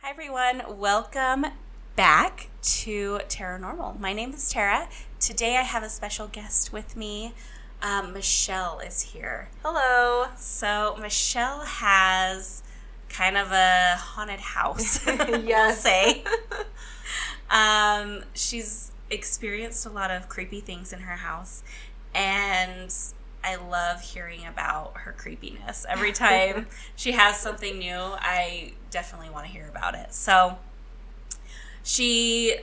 Hi everyone, welcome back to Taranormal. My name is Tara. Today I have a special guest with me. Michelle is here. Hello. So Michelle has kind of a haunted house, Yes. we'll say. She's experienced a lot of creepy things in her house, and I love hearing about her creepiness. Every time she has something new, I definitely want to hear about it. So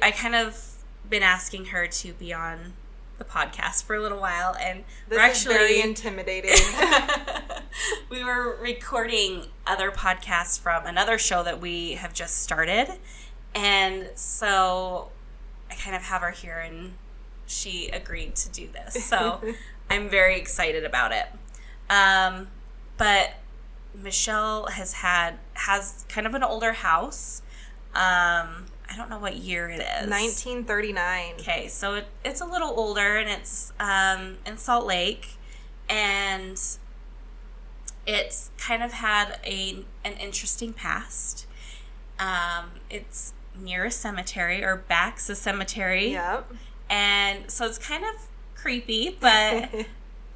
I kind of been asking her to be on the podcast for a little while, and This is very intimidating. we were recording other podcasts from another show that we have just started, and so I kind of have her here, and she agreed to do this. So I'm very excited about it. But Michelle has kind of an older house. I don't know what year it is. 1939. Okay, so it's a little older, and it's in Salt Lake, and it's kind of had an interesting past. It's near a cemetery, or backs a cemetery. Yep. And so it's kind of creepy, but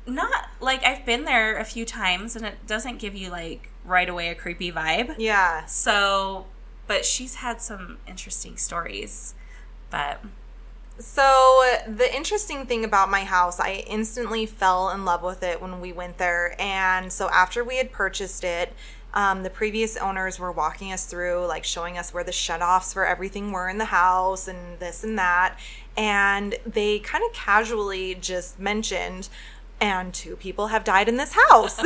not like, I've been there a few times, and it doesn't give you like right away a creepy vibe. Yeah. So, but she's had some interesting stories. So the interesting thing about my house, I instantly fell in love with it when we went there. And so after we had purchased it, the previous owners were walking us through, like showing us where the shutoffs for everything were in the house and this and that. And they kind of casually just mentioned, and 2 people have died in this house.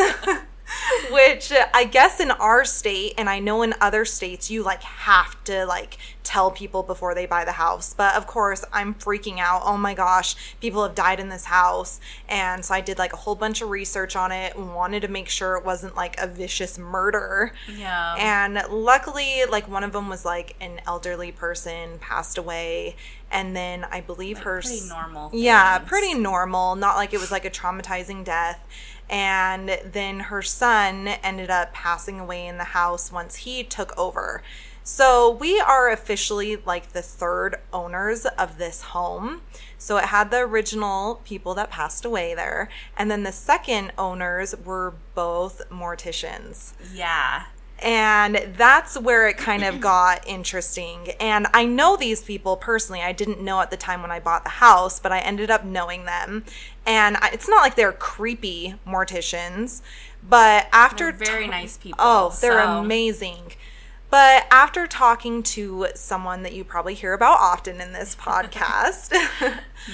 Which I guess in our state, and I know in other states, you like have to like tell people before they buy the house. But of course, I'm freaking out. Oh my gosh, people have died in this house. And so I did like a whole bunch of research on it and wanted to make sure it wasn't like a vicious murder. Yeah. And luckily, like one of them was like an elderly person passed away. And then I believe like her... pretty normal. Yeah, things. pretty normal. Not like it was like a traumatizing death. And then her son ended up passing away in the house once he took over. So we are officially like the 3rd owners of this home. So it had the original people that passed away there. And then the 2nd owners were both morticians. Yeah. And that's where it kind of got interesting. And I know these people personally. I didn't know at the time when I bought the house, but I ended up knowing them. And it's not like they're creepy morticians, but after... They're very nice people. Oh, they're amazing. But after talking to someone that you probably hear about often in this podcast,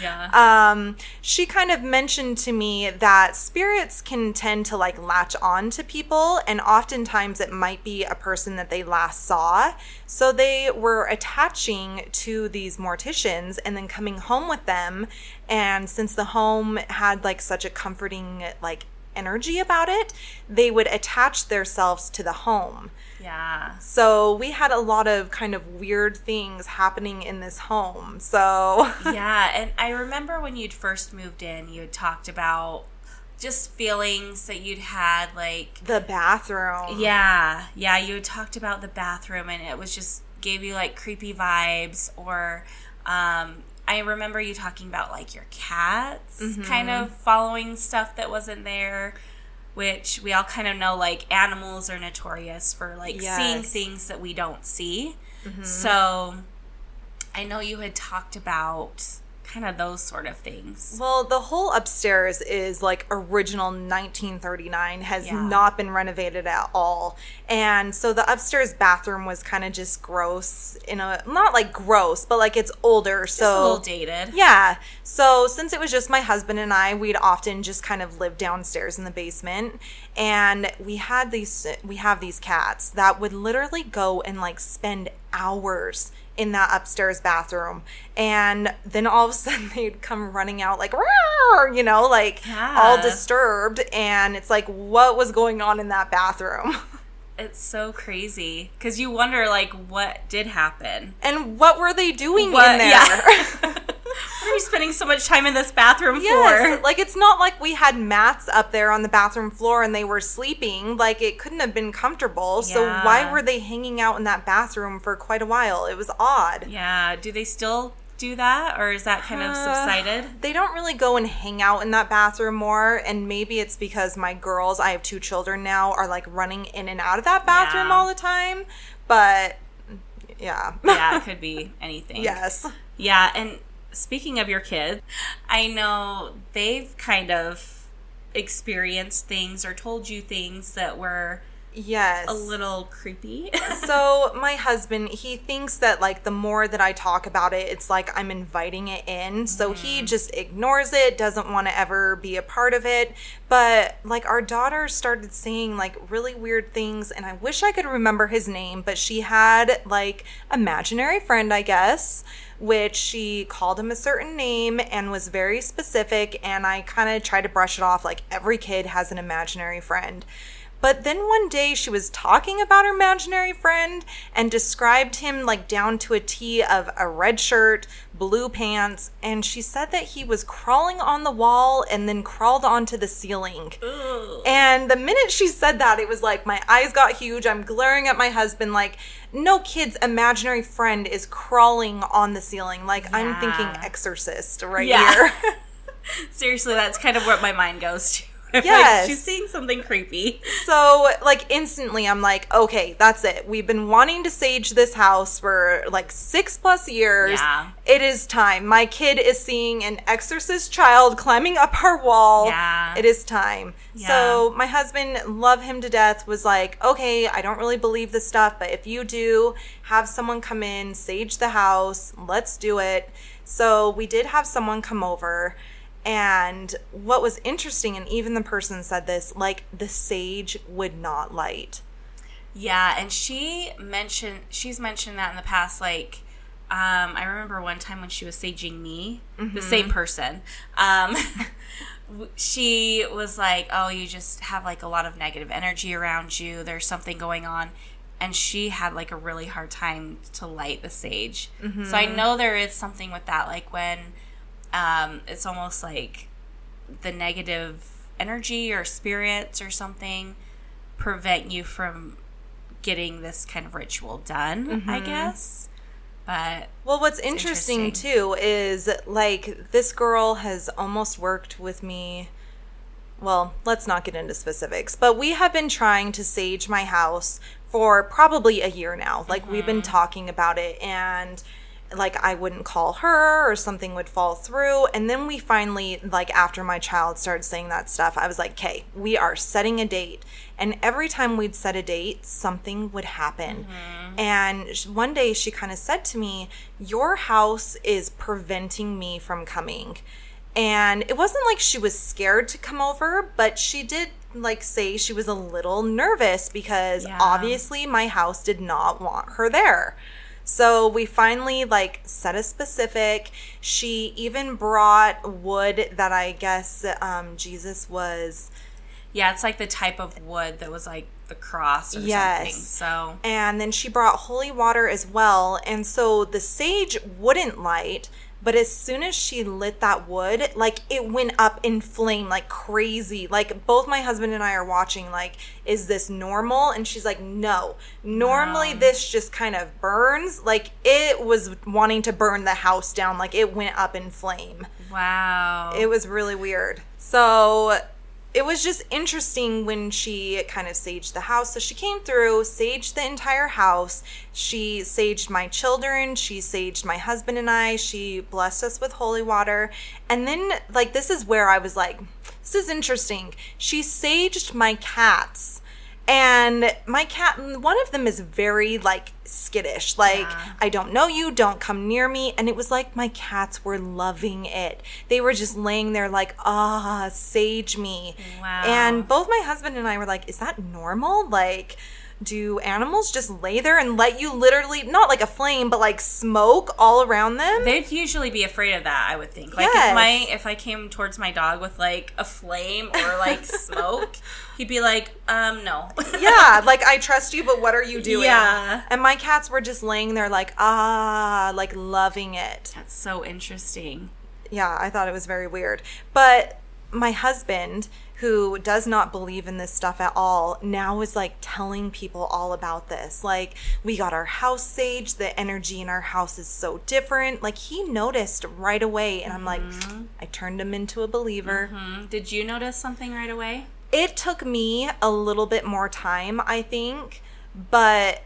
yeah, she kind of mentioned to me that spirits can tend to like latch on to people, and oftentimes it might be a person that they last saw. So they were attaching to these morticians and then coming home with them. And since the home had like such a comforting like energy about it, they would attach themselves to the home. Yeah. So we had a lot of kind of weird things happening in this home. So yeah, and I remember when you'd first moved in, you had talked about just feelings that you'd had, like the bathroom. Yeah, you had talked about the bathroom, and it was just gave you like creepy vibes. Or I remember you talking about like your cats kind of following stuff that wasn't there. Which we all kind of know, like, animals are notorious for, like, seeing things that we don't see. Mm-hmm. So I know you had talked about kind of those sort of things. Well, the whole upstairs is, like, original 1939, has not been renovated at all. And so the upstairs bathroom was kind of just gross, not, like, gross, but, like, it's older. Just a little dated. Yeah. So since it was just my husband and I, we'd often just kind of live downstairs in the basement. And we have these cats that would literally go and, like, spend hours in that upstairs bathroom, and then all of a sudden they'd come running out like, rawr, like all disturbed, and it's like, what was going on in that bathroom? It's so crazy because you wonder, like, what did happen and what were they doing in there? Yeah. What are you spending so much time in this bathroom Yes, for? like it's not like we had mats up there on the bathroom floor and they were sleeping. Like it couldn't have been comfortable. So why were they hanging out in that bathroom for quite a while? It was odd. Yeah. Do they still do that, or is that kind of subsided? They don't really go and hang out in that bathroom more, and maybe it's because my girls, I have 2 children now, are like running in and out of that bathroom all the time. But yeah. Yeah, it could be anything. Yes. Yeah, and speaking of your kids, I know they've kind of experienced things or told you things that were a little creepy. So my husband, he thinks that like the more that I talk about it, it's like I'm inviting it in. So he just ignores it, doesn't want to ever be a part of it. But like our daughter started saying like really weird things, and I wish I could remember his name, but she had like imaginary friend, I guess, which she called him a certain name and was very specific. And I kind of tried to brush it off like every kid has an imaginary friend. But then one day she was talking about her imaginary friend and described him like down to a T of a red shirt, blue pants, and she said that he was crawling on the wall and then crawled onto the ceiling. Ugh. And the minute she said that, it was like my eyes got huge. I'm glaring at my husband like, no kid's imaginary friend is crawling on the ceiling. Like I'm thinking Exorcist right here. Seriously, that's kind of what my mind goes to. Yes. Like, she's seeing something creepy. So, like, instantly I'm like, okay, that's it. We've been wanting to sage this house for, like, 6+ years. Yeah. It is time. My kid is seeing an exorcist child climbing up our wall. Yeah. It is time. Yeah. So, my husband, love him to death, was like, okay, I don't really believe this stuff, but if you do, have someone come in, sage the house, let's do it. So, we did have someone come over. And what was interesting, and even the person said this, like the sage would not light. Yeah, and she's mentioned that in the past, like, I remember one time when she was saging me, the same person, she was like, oh, you just have like a lot of negative energy around you, there's something going on. And she had like a really hard time to light the sage. So I know there is something with that, like when it's almost like the negative energy or spirits or something prevent you from getting this kind of ritual done, I guess. But well, what's interesting too is like this girl has almost worked with me. Well, let's not get into specifics, but we have been trying to sage my house for probably a year now. Like we've been talking about it, and like I wouldn't call her or something would fall through. And then we finally, like after my child started saying that stuff, I was like, okay, we are setting a date. And every time we'd set a date, something would happen. And one day she kind of said to me, your house is preventing me from coming. And it wasn't like she was scared to come over, but she did like say she was a little nervous because obviously my house did not want her there. So we finally like set a specific. She even brought wood that I guess Jesus was. Yeah, it's like the type of wood that was like the cross or something. So and then she brought holy water as well. And so the sage wouldn't light, but as soon as she lit that wood, like it went up in flame like crazy. Like both my husband and I are watching like, is this normal? And she's like, no. Normally this just kind of burns. Like it was wanting to burn the house down. Like it went up in flame. Wow. It was really weird. So it was just interesting when she kind of saged the house. So she came through, saged the entire house. She saged my children. She saged my husband and I. She blessed us with holy water. And then, like, this is where I was like, this is interesting. She saged my cats. And my cat, one of them is very, like, skittish. Like, I don't know you, don't come near me. And it was like my cats were loving it. They were just laying there like, sage me. Wow. And both my husband and I were like, is that normal? Like, do animals just lay there and let you literally, not like a flame, but like smoke all around them? They'd usually be afraid of that, I would think. Like if I came towards my dog with like a flame or like smoke, he'd be like, no. Yeah, like I trust you, but what are you doing? Yeah. And my cats were just laying there like, like loving it. That's so interesting. Yeah, I thought it was very weird. But my husband, who does not believe in this stuff at all, now is like telling people all about this. Like, we got our house saged, the energy in our house is so different. Like, he noticed right away, and I'm like, I turned him into a believer. Did you notice something right away? It took me a little bit more time, I think, but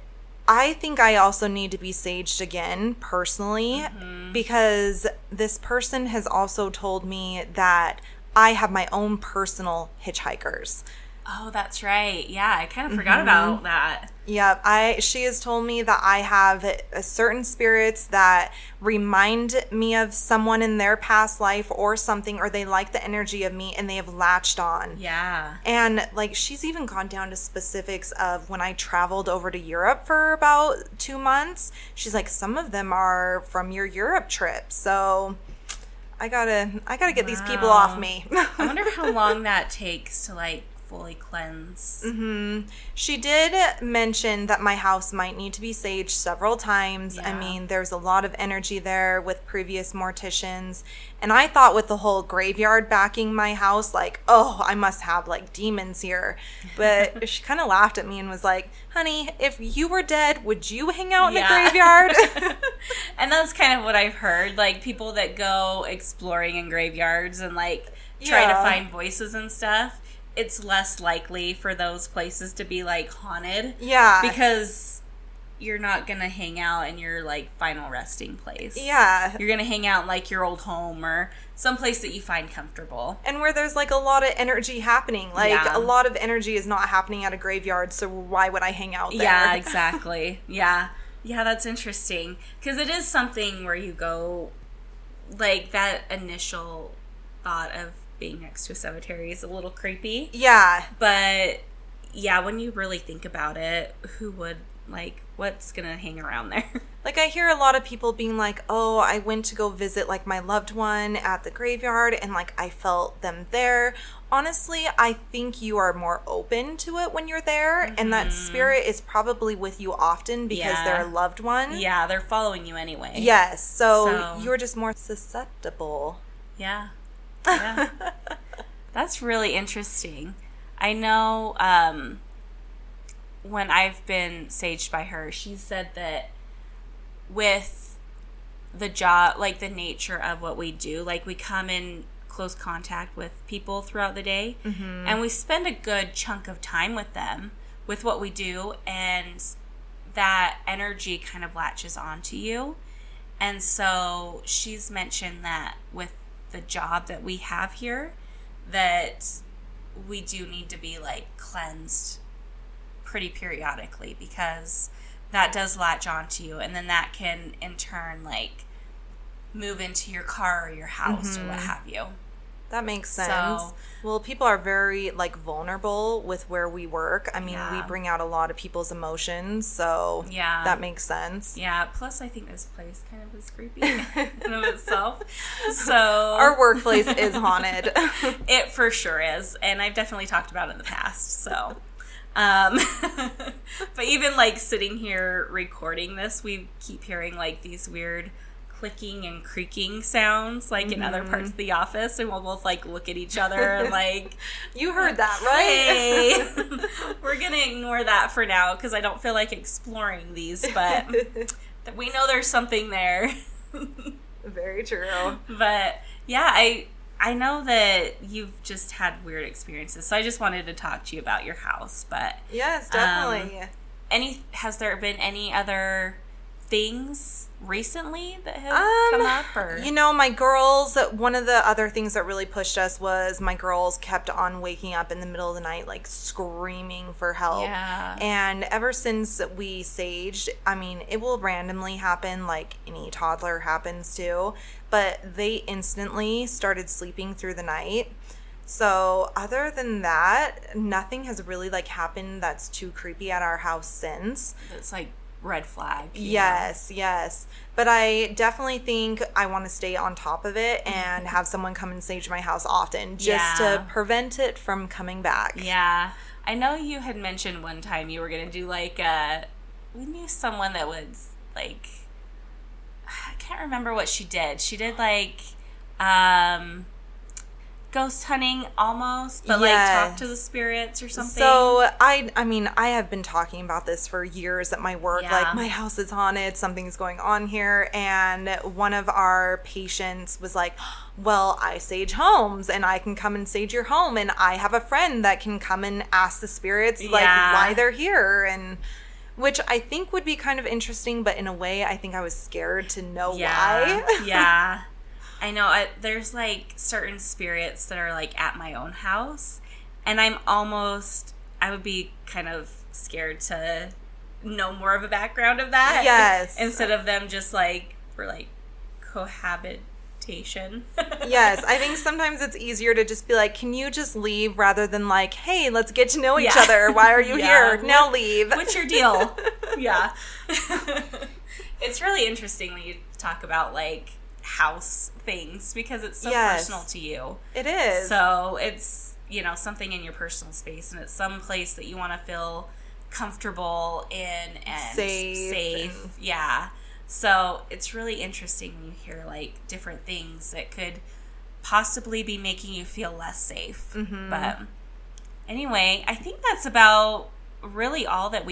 I think I also need to be saged again personally, because this person has also told me that I have my own personal hitchhikers. Oh, that's right. Yeah, I kind of forgot about that. Yeah, she has told me that I have certain spirits that remind me of someone in their past life or something, or they like the energy of me and they have latched on. Yeah. And like, she's even gone down to specifics of when I traveled over to Europe for about 2 months. She's like, some of them are from your Europe trip. So I gotta get these people off me. I wonder how long that takes to like fully cleanse. She did mention that my house might need to be saged several times. Yeah. I mean, there's a lot of energy there with previous morticians. And I thought with the whole graveyard backing my house, like, oh, I must have like demons here. But she kind of laughed at me and was like, honey, if you were dead, would you hang out in a graveyard? And that's kind of what I've heard. Like, people that go exploring in graveyards and like try to find voices and stuff, it's less likely for those places to be like haunted. Yeah. Because you're not going to hang out in your like final resting place. Yeah. You're going to hang out in like your old home or someplace that you find comfortable. And where there's like a lot of energy happening. Like a lot of energy is not happening at a graveyard, so why would I hang out there? Yeah, exactly. Yeah, that's interesting. Because it is something where you go, like, that initial thought of being next to a cemetery is a little creepy. Yeah. But, yeah, when you really think about it, who would, like, what's gonna hang around there? Like, I hear a lot of people being like, oh, I went to go visit, like, my loved one at the graveyard, and, like, I felt them there. Honestly, I think you are more open to it when you're there, and that spirit is probably with you often because they're a loved one. Yeah, they're following you anyway. Yes, so you're just more susceptible. Yeah. Yeah. That's really interesting. I know when I've been saged by her, she said that with the job, like the nature of what we do, like we come in close contact with people throughout the day, and we spend a good chunk of time with them with what we do, and that energy kind of latches onto you. And so she's mentioned that with the job that we have here, that we do need to be like cleansed pretty periodically, because that does latch onto you, and then that can in turn like move into your car or your house or what have you. That makes sense. Well, people are very like vulnerable with where we work. I mean, we bring out a lot of people's emotions, so that makes sense. Yeah, plus I think this place kind of is creepy in of itself. So our workplace is haunted. It for sure is, and I've definitely talked about it in the past, so but even like sitting here recording this, we keep hearing like these weird clicking and creaking sounds like in other parts of the office, and we'll both like look at each other and like, you heard that, right? Hey. We're gonna ignore that for now because I don't feel like exploring these, but we know there's something there. Very true. But yeah, I know that you've just had weird experiences, so I just wanted to talk to you about your house. But yes, definitely. Has there been any other things recently that have come up? Or you know, my girls, one of the other things that really pushed us was my girls kept on waking up in the middle of the night like screaming for help. And ever since we saged, I mean, it will randomly happen, like any toddler happens to, but they instantly started sleeping through the night. So other than that, nothing has really like happened that's too creepy at our house since. It's like red flag. Yes. But I definitely think I want to stay on top of it and have someone come and sage my house often just to prevent it from coming back. Yeah. I know you had mentioned one time you were going to do like we knew someone that was like, I can't remember what she did. She did like ghost hunting almost, but like talk to the spirits or something. So I mean, I have been talking about this for years at my work. Yeah. Like, my house is haunted, something's going on here. And one of our patients was like, well, I sage homes and I can come and sage your home. And I have a friend that can come and ask the spirits like why they're here. And which I think would be kind of interesting, but in a way I think I was scared to know why. Yeah. I know. There's like certain spirits that are like at my own house, and I would be kind of scared to know more of a background of that. Yes. Instead of them just like for like cohabitation. Yes. I think sometimes it's easier to just be like, can you just leave, rather than like, hey, let's get to know each other. Why are you here? Now leave. What's your deal? Yeah. It's really interesting when you talk about like house things, because it's so personal to you. It is. So it's, something in your personal space, and it's some place that you want to feel comfortable in and safe. Yeah. So it's really interesting when you hear like different things that could possibly be making you feel less safe. Mm-hmm. But anyway, I think that's about really all that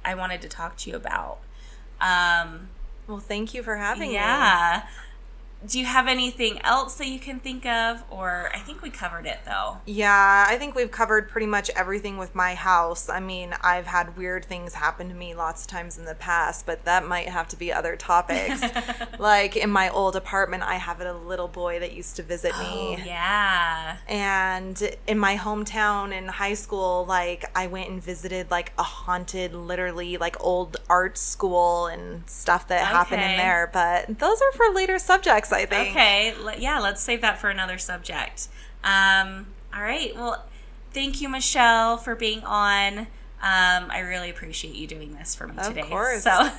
I wanted to talk to you about. Well, thank you for having me. Yeah. Do you have anything else that you can think of? Or I think we covered it, though. Yeah, I think we've covered pretty much everything with my house. I mean, I've had weird things happen to me lots of times in the past, but that might have to be other topics. Like, in my old apartment, I have a little boy that used to visit me. Oh, yeah. And in my hometown in high school, like, I went and visited, like, a haunted, literally, like, old art school and stuff that happened in there. But those are for later subjects, I think. Okay. Yeah, let's save that for another subject. All right. Well, thank you, Michelle, for being on. I really appreciate you doing this for me today. Of course. So,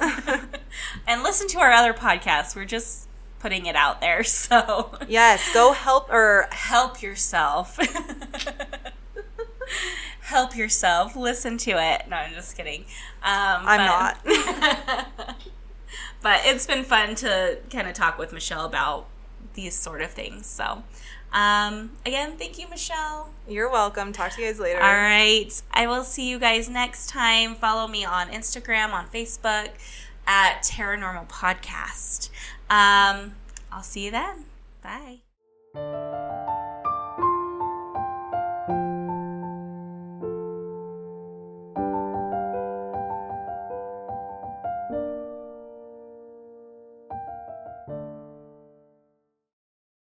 and listen to our other podcasts. We're just putting it out there. So yes, go help yourself. Help yourself. Listen to it. No, I'm just kidding. I'm not. But it's been fun to kind of talk with Michelle about these sort of things. So, again, thank you, Michelle. You're welcome. Talk to you guys later. All right. I will see you guys next time. Follow me on Instagram, on Facebook at Taranormal Podcast. I'll see you then. Bye.